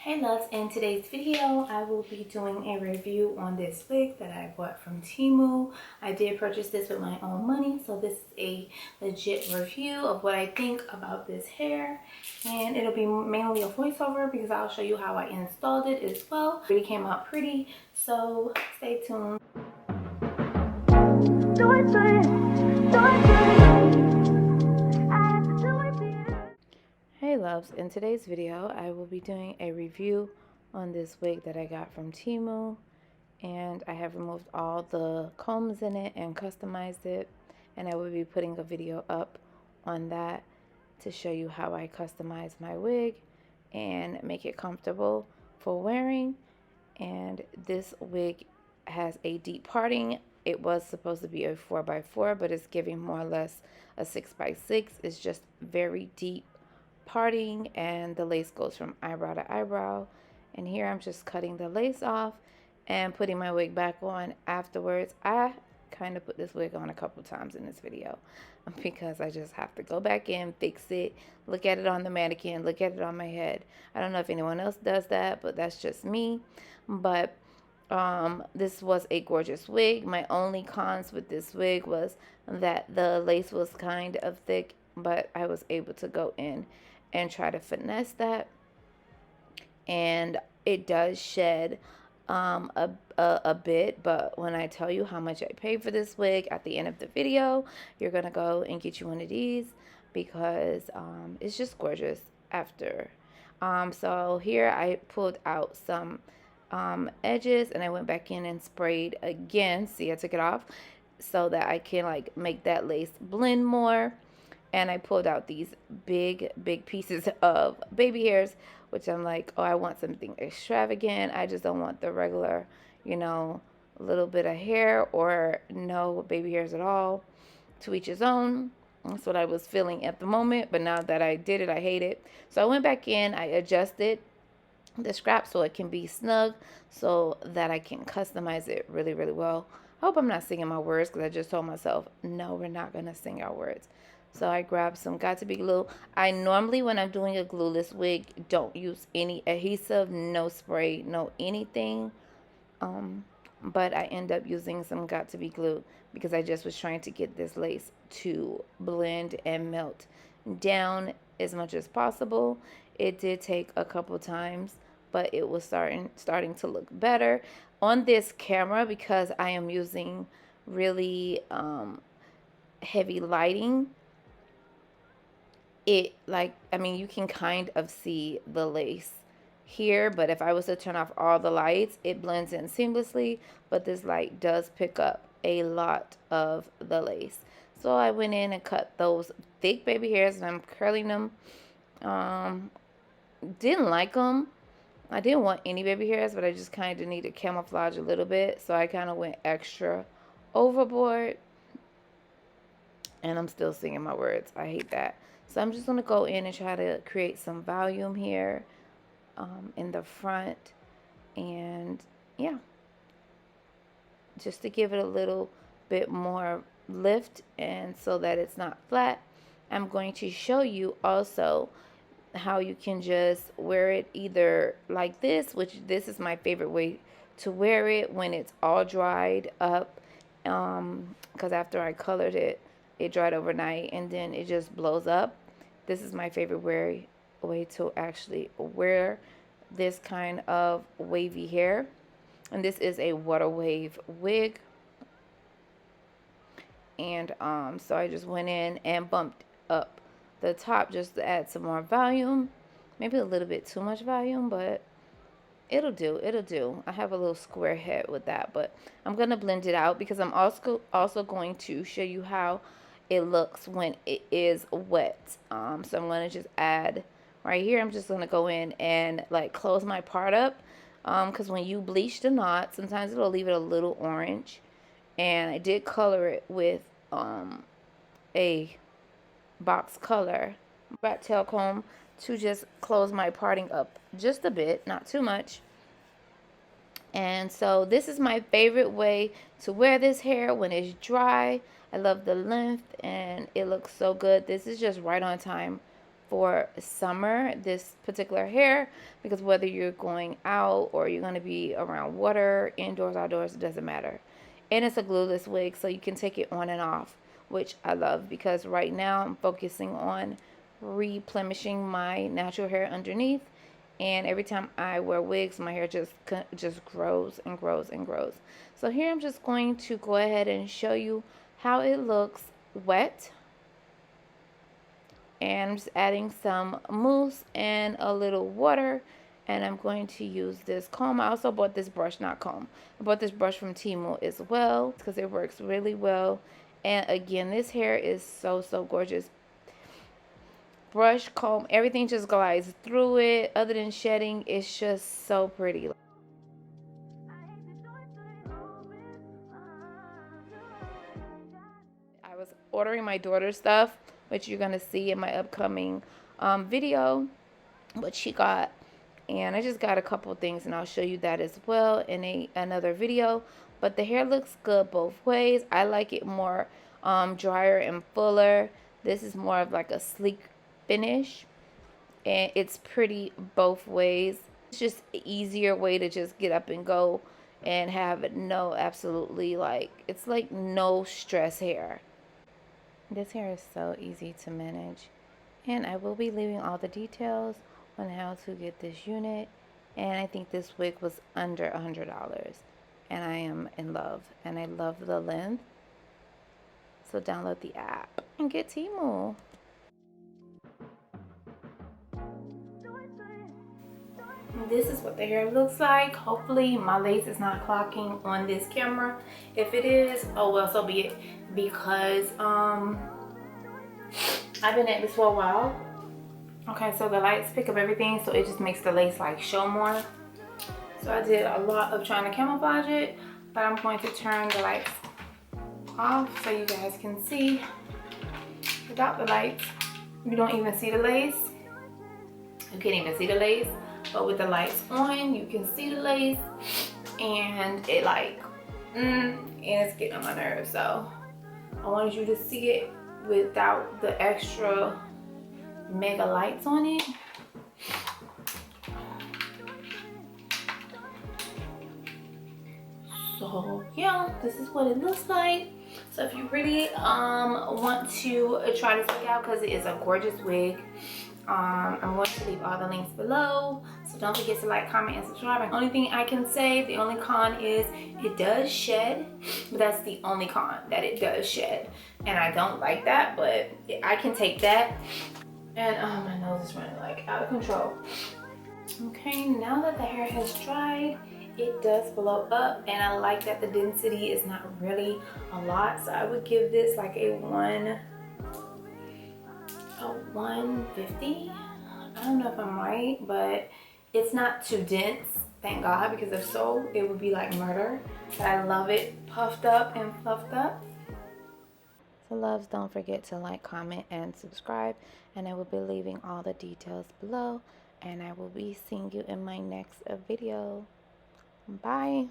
Hey loves, in today's video I will be doing a review on this wig that I bought from TEMU. I did purchase this with my own money, so this is a legit review of what I think about this hair, and it'll be mainly a voiceover because I'll show you how I installed it as well. It really came out pretty, so stay tuned. Hey loves, in today's video I will be doing a review on this wig that I got from TEMU, and I have removed all the combs in it and customized it, and I will be putting a video up on that to show you how I customize my wig and make it comfortable for wearing. And this wig has a deep parting. It was supposed to be a 4x4, but it's giving more or less a 6x6. It's just very deep parting, and the lace goes from eyebrow to eyebrow. And here I'm just cutting the lace off and putting my wig back on afterwards. I kind of put this wig on a couple times in this video because I just have to go back in, fix it, look at it on the mannequin, look at it on my head. I don't know if anyone else does that, but that's just me. But this was a gorgeous wig. My only cons with this wig was that the lace was kind of thick, but I was able to go in and try to finesse that, and it does shed a bit. But when I tell you how much I paid for this wig at the end of the video, you're gonna go and get you one of these because it's just gorgeous after. So here I pulled out some edges, and I went back in and sprayed again. See, I took it off so that I can like make that lace blend more. And I pulled out these big pieces of baby hairs, which I'm like, oh, I want something extravagant. I just don't want the regular, you know, little bit of hair or no baby hairs at all. To each his own. That's what I was feeling at the moment. But now that I did it, I hate it. So I went back in, I adjusted the strap so it can be snug so that I can customize it really, really well. I hope I'm not singing my words because I just told myself, no, we're not going to sing our words. So I grabbed some Got To Be glue. I normally, when I'm doing a glueless wig, don't use any adhesive, no spray, no anything. But I end up using some Got To Be glue because I just was trying to get this lace to blend and melt down as much as possible. It did take a couple times, but it was starting to look better on this camera because I am using really heavy lighting. It you can kind of see the lace here, but if I was to turn off all the lights, it blends in seamlessly, but this light does pick up a lot of the lace. So I went in and cut those thick baby hairs, and I'm curling them. Didn't like them. I didn't want any baby hairs, but I just kind of needed camouflage a little bit, so I kind of went extra overboard. And I'm still singing my words. I hate that. So I'm just going to go in and try to create some volume here in the front. And yeah, just to give it a little bit more lift and so that it's not flat. I'm going to show you also how you can just wear it either like this, which this is my favorite way to wear it when it's all dried up, because after I colored it, it dried overnight and then it just blows up. This is my favorite way to actually wear this kind of wavy hair. And this is a water wave wig. And so I just went in and bumped up the top just to add some more volume. Maybe a little bit too much volume, but it'll do. I have a little square head with that, but I'm going to blend it out because I'm also going to show you how it looks when it is wet. So I'm going to just add right here. I'm just going to go in and like close my part up because when you bleach the knot, sometimes it'll leave it a little orange. And I did color it with a box color rat tail comb to just close my parting up just a bit, not too much. And so this is my favorite way to wear this hair when it's dry. I love the length and it looks so good. This is just right on time for summer, this particular hair, because whether you're going out or you're going to be around water, indoors, outdoors, it doesn't matter. And it's a glueless wig, so you can take it on and off, which I love, because right now I'm focusing on replenishing my natural hair underneath. And every time I wear wigs, my hair just grows and grows and grows. So here I'm just going to go ahead and show you how it looks wet. And I'm just adding some mousse and a little water. And I'm going to use this comb. I also bought this brush, not comb. I bought this brush from TEMU as well, because it works really well. And again, this hair is so, so gorgeous. Brush, comb, everything just glides through it. Other than shedding, it's just so pretty. I was ordering my daughter's stuff, which you're going to see in my upcoming video, what she got. And I just got a couple things, and I'll show you that as well in another video. But the hair looks good both ways. I like it more drier and fuller. This is more of like a sleek finish, and it's pretty both ways. It's just an easier way to just get up and go and have no absolutely it's like no stress hair. This hair is so easy to manage, and I will be leaving all the details on how to get this unit. And I think this wig was under $100, and I am in love, and I love the length. So download the app and get TEMU. This is what the hair looks like. Hopefully my lace is not clocking on this camera. If it is, oh well, so be it, because I've been at this for a while. Okay, so the lights pick up everything, so it just makes the lace show more. So I did a lot of trying to camouflage it, but I'm going to turn the lights off so you guys can see. Without the lights, you don't even see the lace. You can't even see the lace. But with the lights on, you can see the lace, and it and it's getting on my nerves. So I wanted you to see it without the extra mega lights on it. So yeah, this is what it looks like. So if you really want to try this wig out, because it is a gorgeous wig, I'm going to leave all the links below. So don't forget to like, comment, and subscribe. And the only thing I can say, the only con is it does shed. But that's the only con, that it does shed. And I don't like that, but I can take that. And my nose is running out of control. Okay, now that the hair has dried, it does blow up. And I like that the density is not really a lot. So I would give this a 150. I don't know if I'm right, but it's not too dense, thank God, because if so, it would be like murder. But I love it puffed up and fluffed up. So loves, don't forget to like, comment, and subscribe, and I will be leaving all the details below, and I will be seeing you in my next video. Bye.